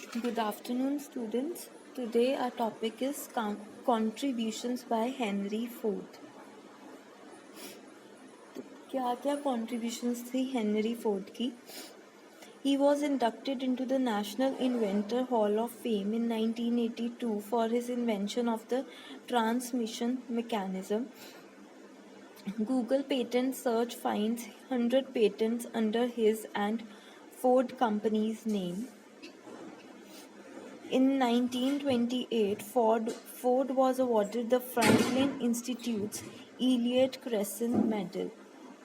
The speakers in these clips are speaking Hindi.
Good afternoon, students. Today our topic is contributions by Henry Ford. तो क्या क्या contributions थी Henry Ford की? He was inducted into the National Inventor Hall of Fame in 1982 for his invention of the transmission mechanism. Google patent search finds 100 patents under his and Ford Company's name. In 1928, Ford was awarded the Franklin Institute's Elliott Crescent Medal.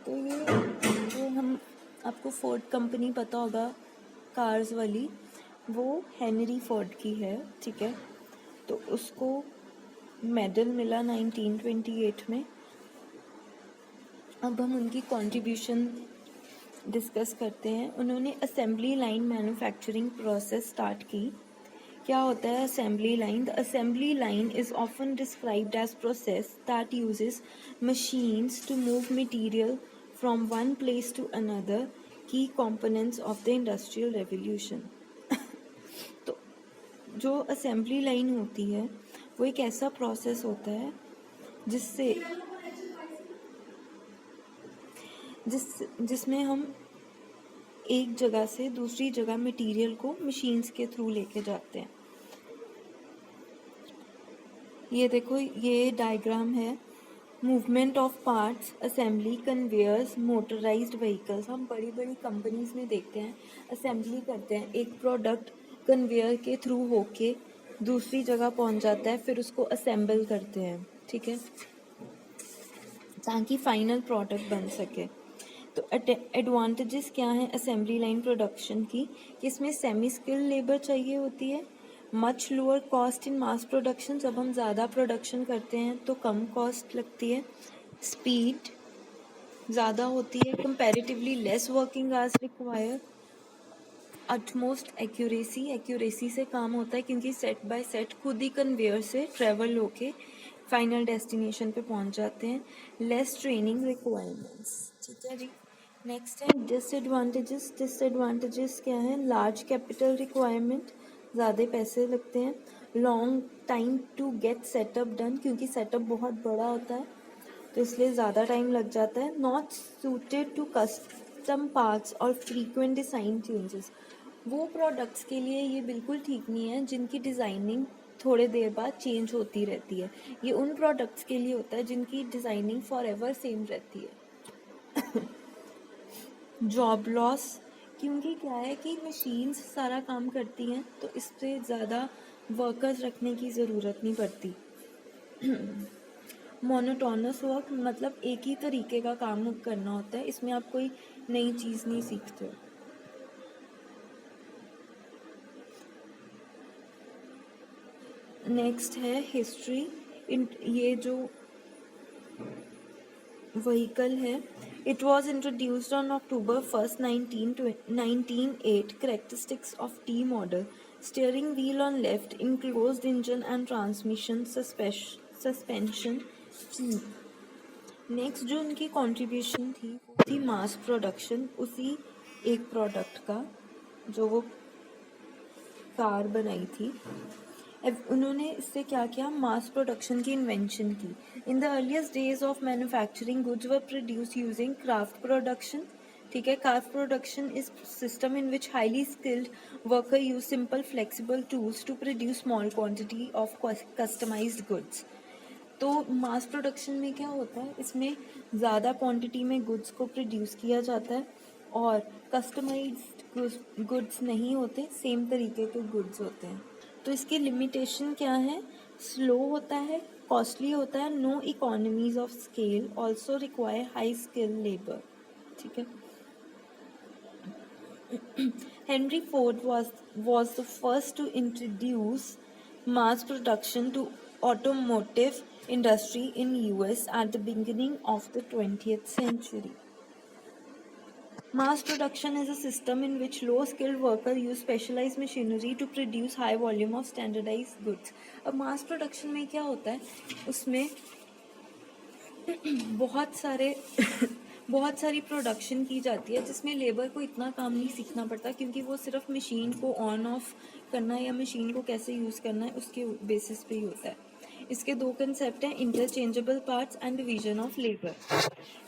तो ये जो हम आपको फोर्ड कंपनी पता होगा कार्स वाली, वो हेनरी फोर्ड की है, ठीक है। तो उसको मेडल मिला 1928 में। अब हम उनकी कंट्रीब्यूशन डिस्कस करते हैं। उन्होंने assembly line manufacturing process start की। क्या होता है assembly line? The assembly line is often described as process that uses machines to move material from one place to another, key components of the industrial revolution. तो जो असेंबली लाइन होती है वो एक ऐसा प्रोसेस होता है जिसमें हम एक जगह से दूसरी जगह मटेरियल को मशीन्स के थ्रू लेके जाते हैं। ये देखो, ये डायग्राम है। Movement of parts, assembly, conveyors, motorised vehicles. हम बड़ी बड़ी कंपनीज में देखते हैं असेंबली करते हैं, एक प्रोडक्ट कन्वेयर के थ्रू होके दूसरी जगह पहुंच जाता है, फिर उसको असेंबल करते हैं, ठीक है, ताकि फाइनल प्रोडक्ट बन सके। तो एडवांटेजेस क्या हैं असेंबली लाइन प्रोडक्शन की? कि इसमें सेमी स्किल लेबर चाहिए होती है, much lower cost in mass production. जब हम ज़्यादा प्रोडक्शन करते हैं तो कम कॉस्ट लगती है, स्पीड ज़्यादा होती है, comparatively less working hours require, utmost accuracy से काम होता है क्योंकि सेट बाय सेट खुद ही कन्वेयर से ट्रेवल होके फाइनल डेस्टिनेशन पे पहुंच जाते हैं, लेस ट्रेनिंग रिक्वायरमेंट्स, ठीक है जी। नेक्स्ट है डिसएडवांटेजेस क्या है? लार्ज कैपिटल रिक्वायरमेंट, ज़्यादा पैसे लगते हैं, long time to get setup done, क्योंकि सेटअप बहुत बड़ा होता है तो इसलिए ज़्यादा टाइम लग जाता है, not suited to custom parts और फ्रीक्वेंट डिज़ाइन चेंजेस। वो प्रोडक्ट्स के लिए ये बिल्कुल ठीक नहीं है जिनकी डिज़ाइनिंग थोड़े देर बाद चेंज होती रहती है। ये उन प्रोडक्ट्स के लिए होता है जिनकी डिज़ाइनिंग फॉर एवर सेम रहती है। जॉब लॉस, क्योंकि क्या है कि मशीन्स सारा काम करती हैं तो इससे ज़्यादा वर्कर्स रखने की ज़रूरत नहीं पड़ती। मोनोटोनस वर्क, मतलब एक ही तरीके का काम करना होता है, इसमें आप कोई नई चीज़ नहीं सीखते हो। नेक्स्ट है हिस्ट्री। ये जो व्हीकल है, it was introduced on October 1st, 1908. Characteristics of T model: steering wheel on left, enclosed engine and transmission, suspension cheap। Next जो उनकी कंट्रीब्यूशन थी वो थी मास प्रोडक्शन, उसी एक प्रोडक्ट का जो वो कार बनाई थी। उन्होंने इससे क्या किया? मास प्रोडक्शन की इन्वेंशन की। In the earliest days of manufacturing goods were produce using craft production, ठीक है। Craft production is system in which highly skilled worker use simple flexible tools to produce small quantity of customized goods. तो मास प्रोडक्शन में क्या होता है, इसमें ज़्यादा क्वांटिटी में गुड्स को प्रोड्यूस किया जाता है और कस्टमाइज्ड गुड्स नहीं होते, सेम तरीके के गुड्स होते हैं। तो इसकी लिमिटेशन क्या है? स्लो होता है, कॉस्टली होता है, no economies of scale, also require high skill labour, ठीक है। Henry Ford was the first to introduce mass production to automotive industry in US at the beginning of the 20th century. Mass production is a system in which low-skilled workers use specialized machinery to produce high volume of standardized goods. अब mass production में क्या होता है, उसमें बहुत सारे बहुत सारी प्रोडक्शन की जाती है जिसमें लेबर को इतना काम नहीं सीखना पड़ता, क्योंकि वो सिर्फ मशीन को ऑन ऑफ करना है या मशीन को कैसे यूज़ करना है उसके बेसिस पे ही होता है। इसके दो कंसेप्ट हैं, interchangeable parts and division of labour.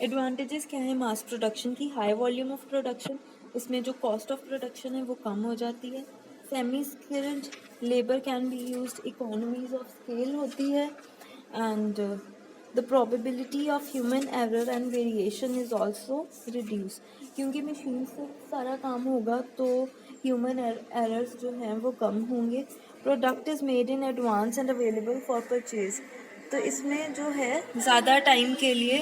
Advantages क्या है मास प्रोडक्शन की? हाई वॉल्यूम ऑफ प्रोडक्शन, इसमें जो कॉस्ट ऑफ प्रोडक्शन है वो कम हो जाती है। Semi skilled labour can be used, economies of scale होती है, and the probability of human error and variation is also reduce, क्योंकि मशीन से सारा काम होगा तो ह्यूमन एरर्स जो हैं वो कम होंगे। Product is made in advance and available for purchase, तो इसमें जो है ज़्यादा टाइम के लिए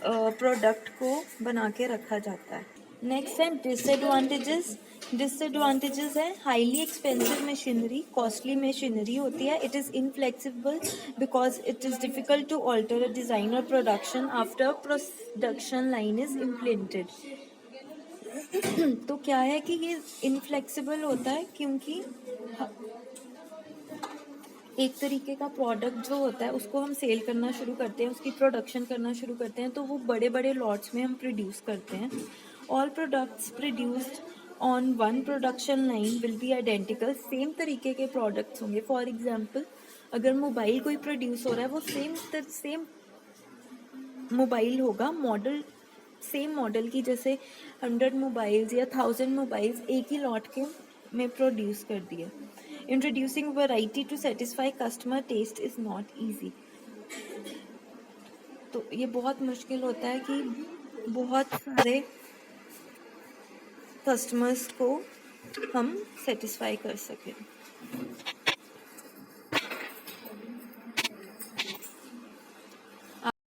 प्रोडक्ट को बना के रखा जाता है। नेक्स्ट है डिसएडवांटेजेस। डिसएडवांटेजेस है highly expensive machinery, costly machinery होती है। It is inflexible because it is difficult to alter a design और production after production line is implemented. तो क्या है कि ये इनफ्लेक्सिबल होता है क्योंकि एक तरीके का प्रोडक्ट जो होता है उसको हम सेल करना शुरू करते हैं, उसकी प्रोडक्शन करना शुरू करते हैं, तो वो बड़े बड़े लॉट्स में हम प्रोड्यूस करते हैं। All products produced on one production line will be identical, same तरीके के प्रोडक्ट्स होंगे। फॉर एग्जांपल अगर मोबाइल कोई प्रोड्यूस हो रहा है वो सेम मोबाइल होगा, मॉडल सेम मॉडल की, जैसे 100 मोबाइल्स या 1000 मोबाइल्स एक ही लॉट के में प्रोड्यूस कर दिए। Introducing variety to satisfy customer taste is not easy, तो ये बहुत मुश्किल होता है कि बहुत सारे कस्टमर्स को हम सेटिस्फाई कर सकें।